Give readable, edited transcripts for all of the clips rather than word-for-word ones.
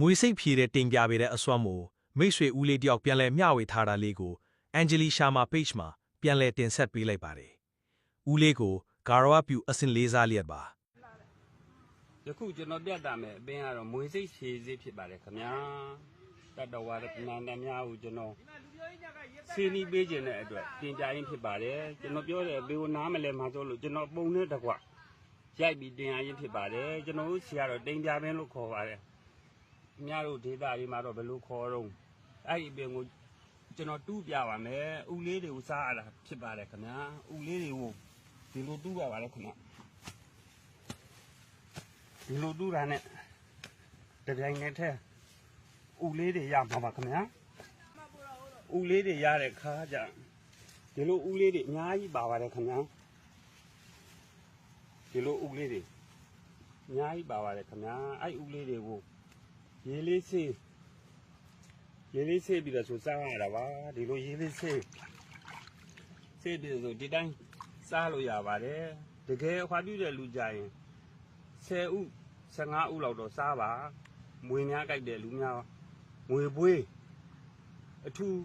မွေစိတ်ဖြေတဲ့တင်ပြပေးတဲ့အစွမ်းမို့မိတ်ဆွေဦးလေးတယောက်ပြန်လဲမျှဝေထားတာလေးကိုအန်ဂျလီရှာမာ page မှာပြန်လဲတင်ဆက်ပေးလိုက်ပါတယ်။ဦးလေးကိုဂါရဝပြုအစင်လေးစားလျက်ပါယခုကျွန်တော်ပြတ်တာမယ်အပင်ကတော့မွေစိတ်ဖြေစေးဖြစ်ပါတယ်ခင်ဗျာတတဝါရပဏာဏများကိုကျွန်တော်စီနီးပေးခြင်းတဲ့အတွက်တင်ပြရင်းဖြစ်ပါတယ်ကျွန်တော်ပြောတယ်ဘေးကိုနားမလဲမှာဆိုလို့ကျွန်တော်ပုံနဲ့တကွရိုက်ပြီးတင်ရရင်ဖြစ်ပါတယ်ကျွန်တော်တို့ဆရာတော်တင်ပြပင်းလို့ခေါ်ပါတယ်အများတို့ဒေတာတွေမှာတော့ဘယ်လိုခေါ်တော့အဲ့ဒီအပင်ကိုကျွန်တော်တူးပြပါမယ်ဥလေးတွေကိုစားရတာဖြစ်ပါတယ်ခင်ဗျာဥလေးတွေကိုဒီလိုတူးပါပါလေခင်ဗျာဒီလိုတူးတာနဲ့တပြိုင်နက်တည်းဥလေးတွေရမှာပါခင်ဗျာဥလေးတွေရတဲ့ခါကျဒီလိုဥလေးတွေအများကြီးပါပါတယ်ခင်ဗျာဒီလိုဥလေးတွေအများကြီးပါပါတယ်ခင်ဗျာအဲ့ဥလေးတွေကိုရေးလေးစေးပြီးတော့ဆိုစားရတာပါဒီလိုရေးလေးစေးပြီးဆိုဒီတိုင်းစားလို့ရပါတယ်တကယ်ခွာပြတဲ့လူကြရင်10ဥ15ဥလောက်တော့စားပါမွေများကြိုက်တဲ့လူများမွေပွေးအထူး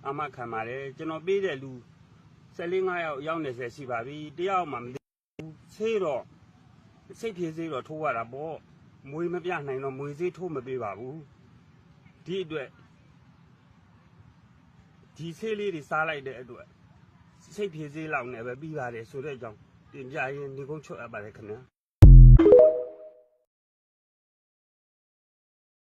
အမခံပါတယ်ကျွန်တော်ပေးတဲ့လူ15ယောက်ရောက်20ရှိပါပြီတယောက်မှမသိဘူးဆေးတော့စိတ်ဖြေဆေးတော့ထိုးရတာပေါ့မွေမပြနိုင်တော့မွေဆေးထိုးမပေးပါဘူးဒီအတွက်ဒီဆေးလေးတွေစားလိုက်တဲ့အတွက်စိတ်ဖြေဆေးလောက်နဲ့ပဲပြီးပါတယ်ဆိုတဲ့အကြောင်းတင်ပြရင်းဒီကုန်းချွတ်အပ်ပါတယ်ခင်ဗျာ